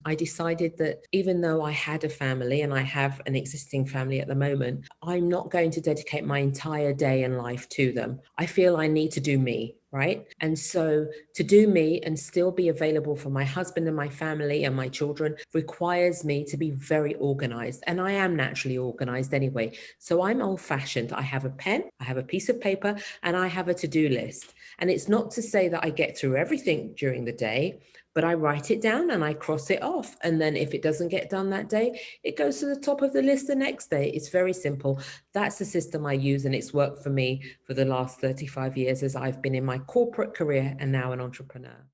I decided that even though I had a family and I have an existing family at the moment, I'm not going to dedicate my entire day and life to them. I feel I need to do me. Right. And so to do me and still be available for my husband and my family and my children requires me to be very organized. And I am naturally organized anyway. So I'm old fashioned. I have a pen, I have a piece of paper, and I have a to-do list. And it's not to say that I get through everything during the day, but I write it down and I cross it off. And then if it doesn't get done that day, it goes to the top of the list the next day. It's very simple. That's the system I use, and it's worked for me for the last 35 years as I've been in my corporate career and now an entrepreneur.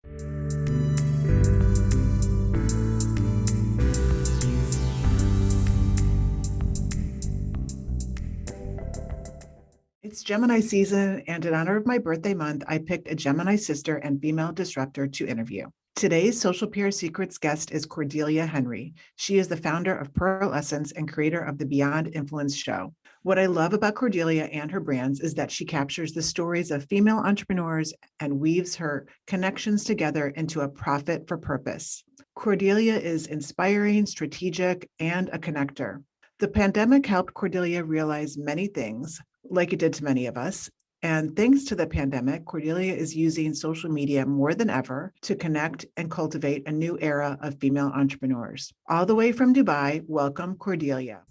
It's Gemini season, and in honor of my birthday month, I picked a Gemini sister and female disruptor to interview. Today's Social PR Secrets guest is Cordelia Henry. She is the founder of Pearlescence and creator of the Beyond Influence show. What I love about Cordelia and her brands is that she captures the stories of female entrepreneurs and weaves her connections together into a profit for purpose. Cordelia is inspiring, strategic, and a connector. The pandemic helped Cordelia realize many things, like it did to many of us. And thanks to the pandemic, Cordelia is using social media more than ever to connect and cultivate a new era of female entrepreneurs. All the way from Dubai, welcome, Cordelia.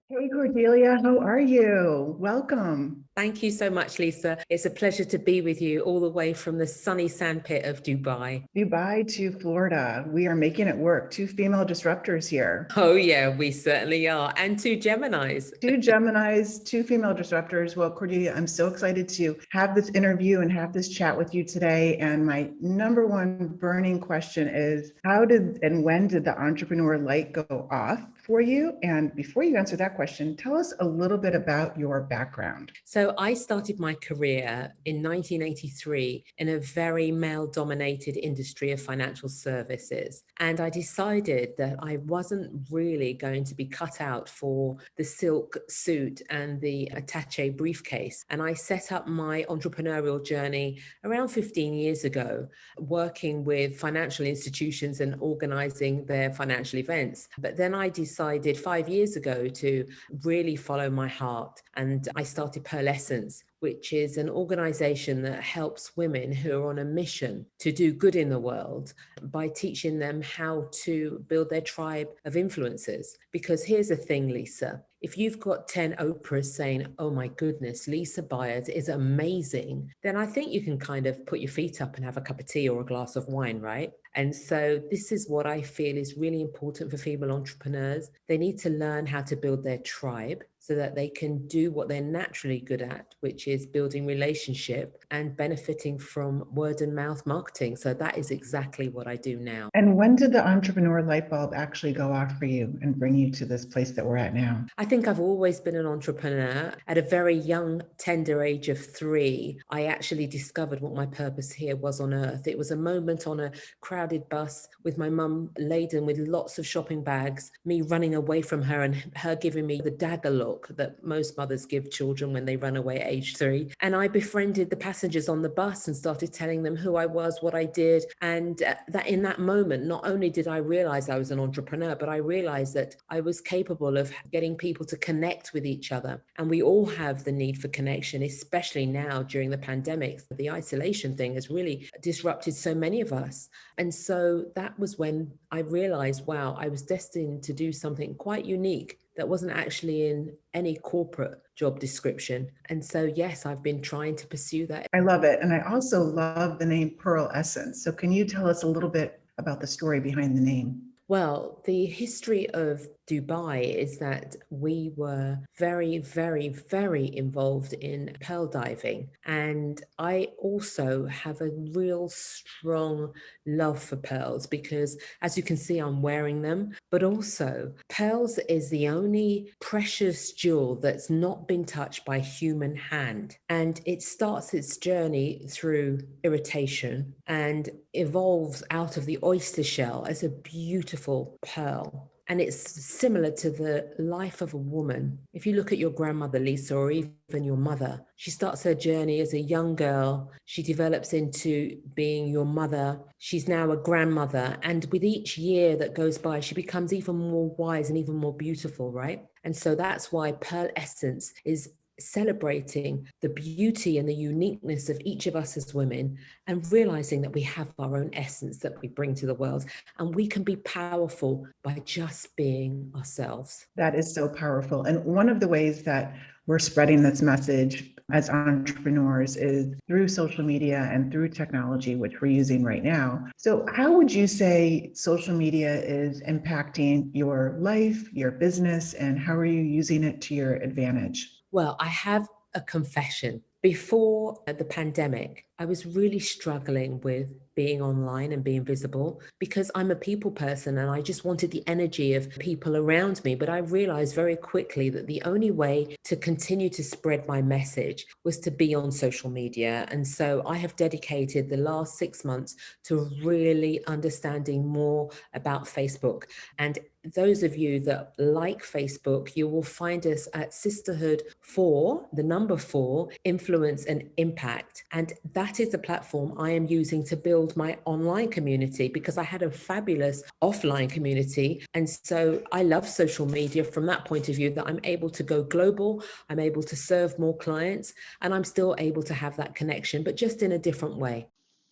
Hey, Cordelia, how are you? Welcome. Thank you so much, Lisa. It's a pleasure to be with you all the way from the sunny sandpit of Dubai. Dubai to Florida. We are making it work. 2 female disruptors here. Oh, yeah, we certainly are. And 2 Geminis. 2 Geminis, 2 female disruptors. Well, Cordelia, I'm so excited to have this interview and have this chat with you today. And my number one burning question is, how did and when did the entrepreneur light go off for you? And before you answer that question, tell us a little bit about your background. So I started my career in 1983 in a very male-dominated industry of financial services. And I decided that I wasn't really going to be cut out for the silk suit and the attaché briefcase. And I set up my entrepreneurial journey around 15 years ago, working with financial institutions and organizing their financial events. But then I decided 5 years ago to really follow my heart. And I started Pearlescence, which is an organization that helps women who are on a mission to do good in the world by teaching them how to build their tribe of influencers. Because here's the thing, Lisa, if you've got 10 Oprahs saying, oh my goodness, Lisa Byers is amazing, then I think you can kind of put your feet up and have a cup of tea or a glass of wine, right? And so this is what I feel is really important for female entrepreneurs. They need to learn how to build their tribe so that they can do what they're naturally good at, which is building relationship and benefiting from word of mouth marketing. So that is exactly what I do now. And when did the entrepreneur light bulb actually go off for you and bring you to this place that we're at now? I think I've always been an entrepreneur. At a very young, tender age of 3, I actually discovered what my purpose here was on earth. It was a moment on a crowded bus with my mum laden with lots of shopping bags, me running away from her and her giving me the dagger look that most mothers give children when they run away at age 3. And I befriended the passengers on the bus and started telling them who I was, what I did. And that in that moment, not only did I realize I was an entrepreneur, but I realized that I was capable of getting people to connect with each other. And we all have the need for connection, especially now during the pandemic. The isolation thing has really disrupted so many of us. And so that was when I realized, wow, I was destined to do something quite unique that wasn't actually in any corporate job description. And so, yes, I've been trying to pursue that. I love it. And I also love the name Pearlescence. So can you tell us a little bit about the story behind the name? Well, the history of Dubai is that we were very, very, very involved in pearl diving. And I also have a real strong love for pearls because, as you can see, I'm wearing them. But also, pearls is the only precious jewel that's not been touched by human hand. And it starts its journey through irritation and evolves out of the oyster shell as a beautiful pearl. And it's similar to the life of a woman. If you look at your grandmother, Lisa, or even your mother, she starts her journey as a young girl. She develops into being your mother. She's now a grandmother. And with each year that goes by, she becomes even more wise and even more beautiful, right? And so that's why Pearlescence is celebrating the beauty and the uniqueness of each of us as women, and realizing that we have our own essence that we bring to the world, and we can be powerful by just being ourselves. That is so powerful. And one of the ways that we're spreading this message as entrepreneurs is through social media and through technology, which we're using right now. So how would you say social media is impacting your life, your business, and how are you using it to your advantage? Well, I have a confession. Before the pandemic, I was really struggling with being online and being visible because I'm a people person and I just wanted the energy of people around me. But I realized very quickly that the only way to continue to spread my message was to be on social media. And so I have dedicated the last 6 months to really understanding more about Facebook. And those of you that like Facebook, you will find us at Sisterhood 4, the number 4, Influence and Impact. And that is the platform I am using to build my online community, because I had a fabulous offline community. And so I love social media from that point of view, that I'm able to go global, I'm able to serve more clients, and I'm still able to have that connection, but just in a different way.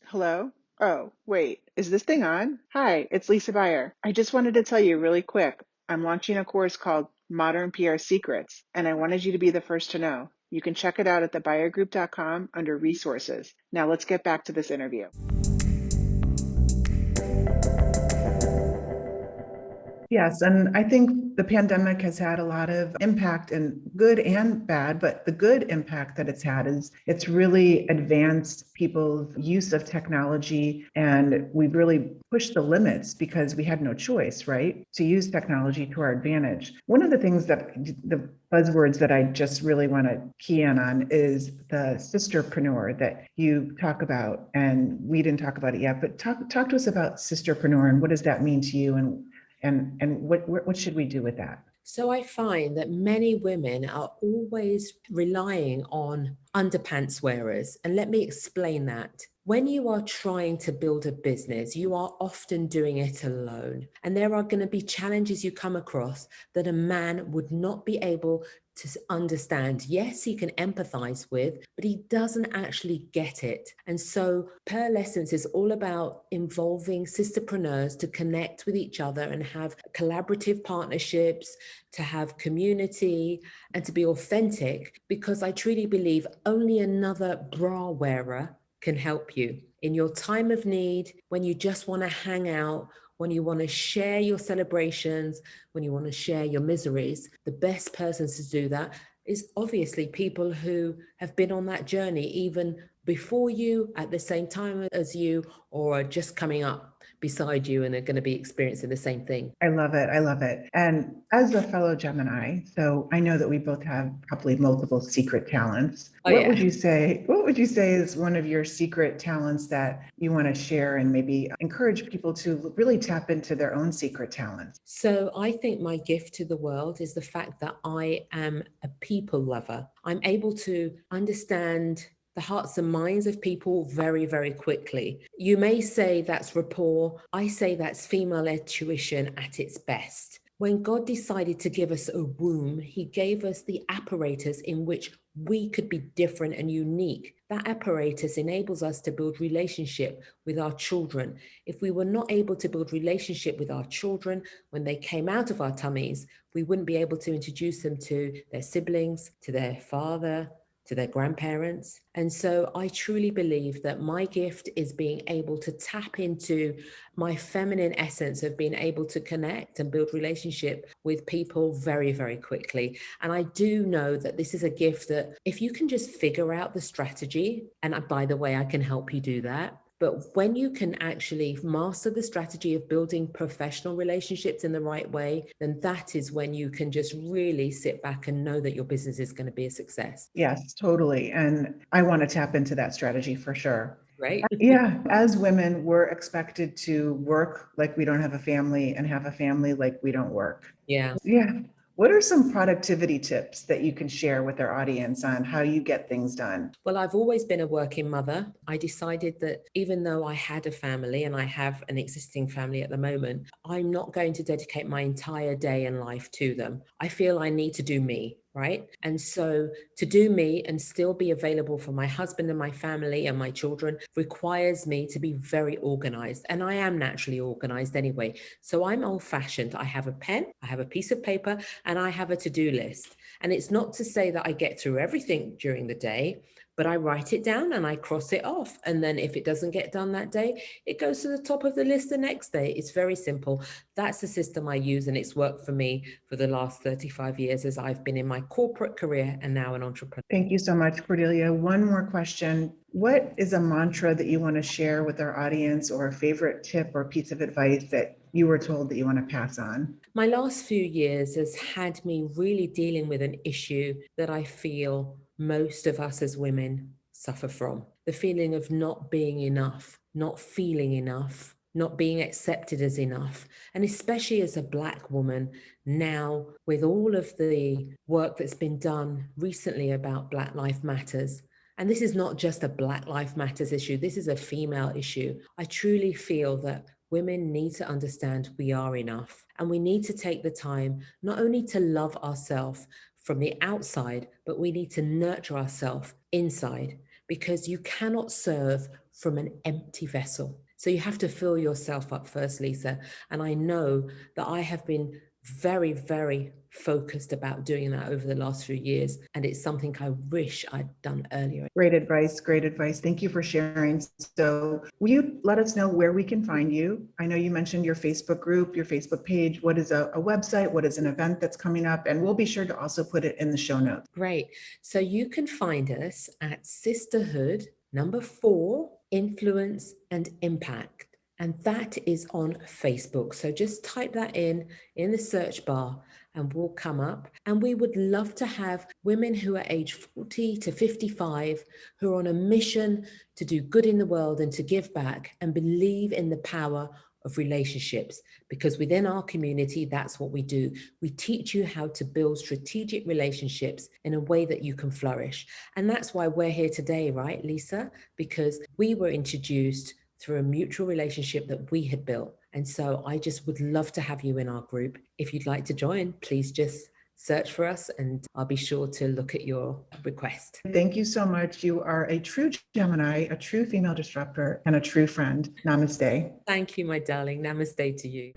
Hello? Oh, wait, is this thing on? Hi, it's Lisa Beyer. I just wanted to tell you really quick. I'm launching a course called Modern PR Secrets, and I wanted you to be the first to know. You can check it out at thebuyergroup.com under resources. Now let's get back to this interview. Yes, and I think the pandemic has had a lot of impact, and good and bad, but the good impact that it's had is it's really advanced people's use of technology, and we've really pushed the limits because we had no choice, right, to use technology to our advantage. One of the things that the buzzwords that I just really want to key in on is the sisterpreneur that you talk about, and we didn't talk about it yet, but talk to us about sisterpreneur and what does that mean to you, and what should we do with that? So I find that many women are always relying on underpants wearers. And let me explain that. When you are trying to build a business, you are often doing it alone. And there are going to be challenges you come across that a man would not be able to understand. Yes, he can empathize with, but he doesn't actually get it. And so Pearlescence is all about involving sisterpreneurs to connect with each other and have collaborative partnerships, to have community, and to be authentic, because I truly believe only another bra wearer can help you in your time of need, when you just want to hang out, when you want to share your celebrations, when you want to share your miseries. The best persons to do that is obviously people who have been on that journey even before you, at the same time as you, or are just coming up beside you and are going to be experiencing the same thing. I love it. I love it. And as a fellow Gemini, so I know that we both have probably multiple secret talents. Oh, what yeah. would you say? What would you say is one of your secret talents that you want to share and maybe encourage people to really tap into their own secret talents? So I think my gift to the world is the fact that I am a people lover. I'm able to understand the hearts and minds of people very, very quickly. You may say that's rapport. I say that's female intuition at its best. When God decided to give us a womb, he gave us the apparatus in which we could be different and unique. That apparatus enables us to build relationship with our children. If we were not able to build relationship with our children when they came out of our tummies, we wouldn't be able to introduce them to their siblings, to their father, to their grandparents. And so I truly believe that my gift is being able to tap into my feminine essence of being able to connect and build relationship with people very, very quickly. And I do know that this is a gift that if you can just figure out the strategy, and by the way, I can help you do that, But when you can actually master the strategy of building professional relationships in the right way, then that is when you can just really sit back and know that your business is going to be a success. Yes, totally. And I want to tap into that strategy for sure. Right? Yeah, as women, we're expected to work like we don't have a family and have a family like we don't work. Yeah. Yeah. What are some productivity tips that you can share with our audience on how you get things done? Well, I've always been a working mother. I decided that even though I had a family and I have an existing family at the moment, I'm not going to dedicate my entire day and life to them. I feel I need to do me, right? And so to do me and still be available for my husband and my family and my children requires me to be very organized. And I am naturally organized anyway. So I'm old fashioned. I have a pen, I have a piece of paper, and I have a to-do list. And it's not to say that I get through everything during the day, but I write it down and I cross it off. And then if it doesn't get done that day, it goes to the top of the list the next day. It's very simple. That's the system I use, and it's worked for me for the last 35 years as I've been in my corporate career and now an entrepreneur. Thank you so much, Cordelia. One more question. What is a mantra that you want to share with our audience, or a favorite tip or piece of advice that you were told that you want to pass on? My last few years has had me really dealing with an issue that I feel most of us as women suffer from. The feeling of not being enough, not feeling enough, not being accepted as enough. And especially as a Black woman now, with all of the work that's been done recently about Black Lives Matters. And this is not just a Black Lives Matters issue, this is a female issue. I truly feel that women need to understand we are enough, and we need to take the time not only to love ourselves from the outside, but we need to nurture ourselves inside, because you cannot serve from an empty vessel. So you have to fill yourself up first, Lisa. And I know that I have been very, very focused about doing that over the last few years. And it's something I wish I'd done earlier. Great advice. Great advice. Thank you for sharing. So will you let us know where we can find you? I know you mentioned your Facebook group, your Facebook page. What is a website? What is an event that's coming up? And we'll be sure to also put it in the show notes. Great. So you can find us at Sisterhood, number 4, Influence and Impact. And that is on Facebook. So just type that in the search bar and we'll come up. And we would love to have women who are age 40 to 55 who are on a mission to do good in the world and to give back and believe in the power of relationships, because within our community, that's what we do. We teach you how to build strategic relationships in a way that you can flourish. And that's why we're here today, right, Lisa? Because we were introduced through a mutual relationship that we had built. And so I just would love to have you in our group. If you'd like to join, please just search for us and I'll be sure to look at your request. Thank you so much. You are a true Gemini, a true female disruptor, and a true friend. Namaste. Thank you, my darling. Namaste to you.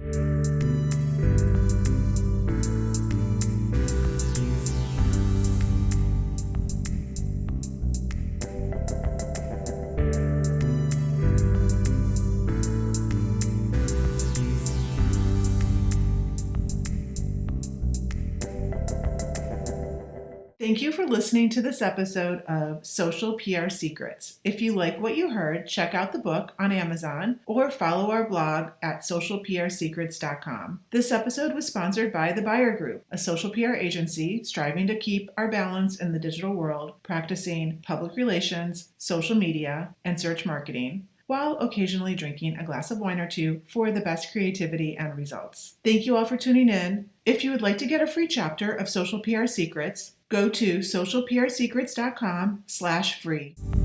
Thank you for listening to this episode of Social PR Secrets. If you like what you heard, check out the book on Amazon or follow our blog at socialprsecrets.com. This episode was sponsored by The Buyer Group, a social PR agency striving to keep our balance in the digital world, practicing public relations, social media, and search marketing, while occasionally drinking a glass of wine or two for the best creativity and results. Thank you all for tuning in. If you would like to get a free chapter of Social PR Secrets, go to socialprsecrets.com/free.